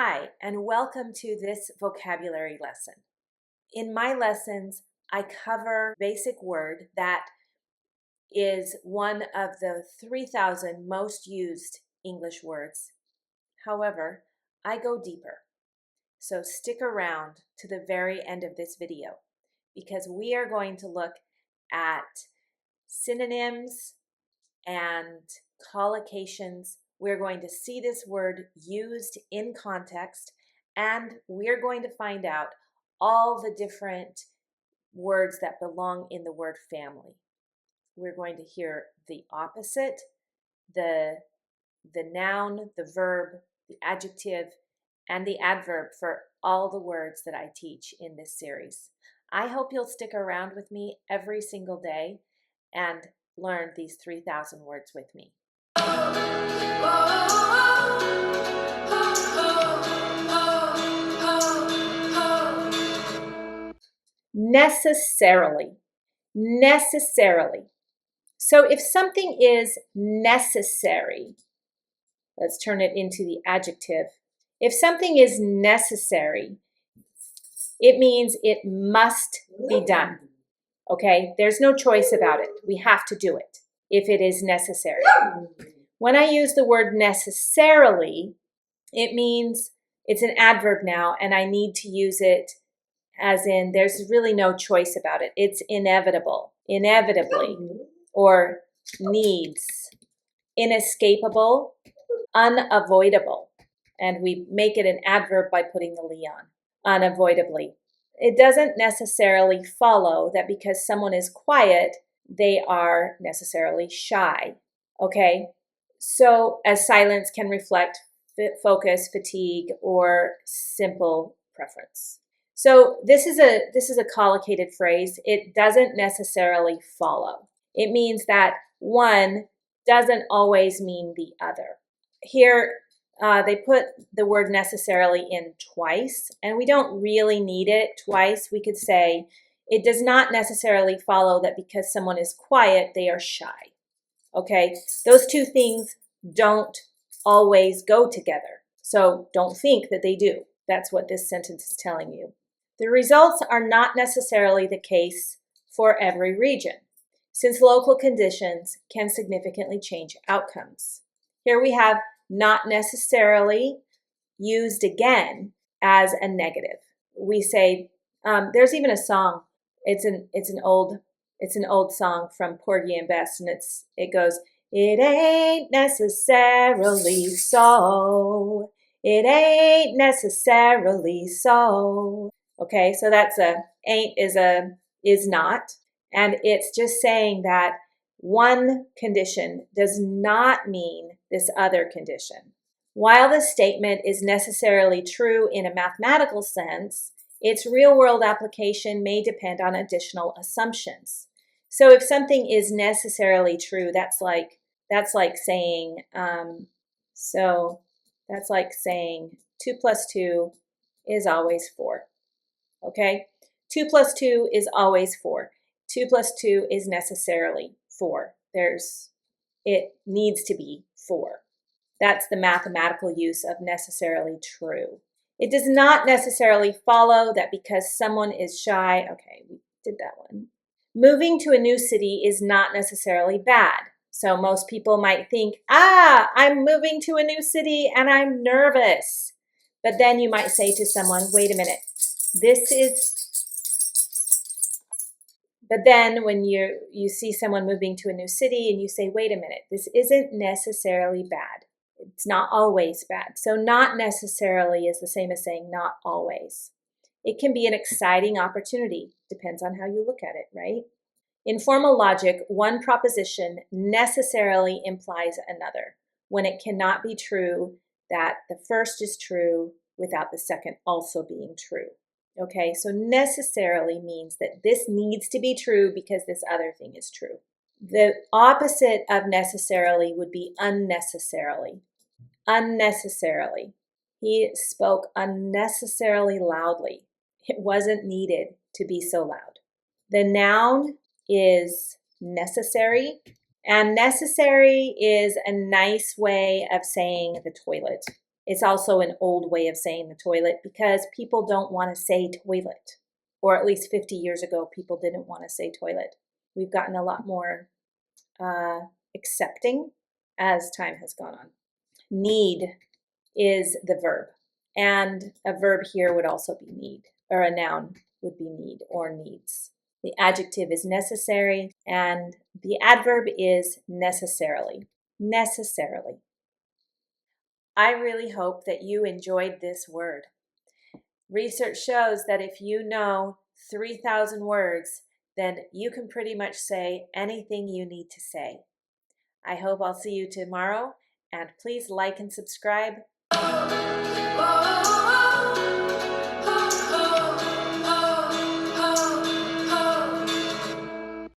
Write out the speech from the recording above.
Hi, and welcome to this vocabulary lesson. In my lessons, I cover a basic word that is one of the 3,000 most used English words. However, I go deeper. So stick around to the very end of this video because we are going to look at synonyms and collocations. We're going to see this word used in context, and we're going to find out all the different words that belong in the word family. We're going to hear the opposite, the noun, the verb, the adjective, and the adverb for all the words that I teach in this series. I hope you'll stick around with me every single day and learn these 3,000 words with me. Necessarily. Necessarily. So if something is necessary, let's turn it into the adjective. If something is necessary, it means it must be done. Okay? There's no choice about it. We have to do it if it is necessary. When I use the word necessarily, it means it's an adverb now, and I need to use it as in there's really no choice about it. It's inevitable, inevitably, or needs, inescapable, unavoidable. And we make it an adverb by putting the "ly" on, unavoidably. It doesn't necessarily follow that because someone is quiet, they are necessarily shy, okay? So as silence can reflect focus, fatigue, or simple preference. So this is a collocated phrase. It doesn't necessarily follow. It means that one doesn't always mean the other. Here, they put the word necessarily in twice, and we don't really need it twice. We could say, it does not necessarily follow that because someone is quiet, they are shy. Okay, those two things don't always go together. So don't think that they do. That's what this sentence is telling you. The results are not necessarily the case for every region, since local conditions can significantly change outcomes. Here we have not necessarily used again as a negative. We say, there's even a song. It's an old song from Porgy and Bess, and it goes, "It ain't necessarily so. It ain't necessarily so." Okay, so that's ain't is not, and it's just saying that one condition does not mean this other condition. While the statement is necessarily true in a mathematical sense, its real-world application may depend on additional assumptions. So if something is necessarily true, that's like saying 2 plus 2 is always 4. Okay? 2 plus 2 is always 4. 2 plus 2 is necessarily 4. It needs to be 4. That's the mathematical use of necessarily true. It does not necessarily follow that because someone is shy. Okay, we did that one. Moving to a new city is not necessarily bad. So most people might think, I'm moving to a new city and I'm nervous. But then you might say to someone, wait a minute, but then when you see someone moving to a new city and you say, wait a minute, this isn't necessarily bad. It's not always bad. So not necessarily is the same as saying not always. It can be an exciting opportunity. Depends on how you look at it, right? In formal logic, one proposition necessarily implies another when it cannot be true that the first is true without the second also being true. Okay, so necessarily means that this needs to be true because this other thing is true. The opposite of necessarily would be unnecessarily. Unnecessarily. He spoke unnecessarily loudly. It wasn't needed to be so loud. The noun is necessary, and necessary is a nice way of saying the toilet. It's also an old way of saying the toilet because people don't want to say toilet. Or at least 50 years ago, people didn't want to say toilet. We've gotten a lot more accepting as time has gone on. Need is the verb. And a verb here would also be need, or a noun would be need or needs. The adjective is necessary, and the adverb is necessarily. Necessarily. I really hope that you enjoyed this word. Research shows that if you know 3,000 words, then you can pretty much say anything you need to say. I hope I'll see you tomorrow, and please like and subscribe.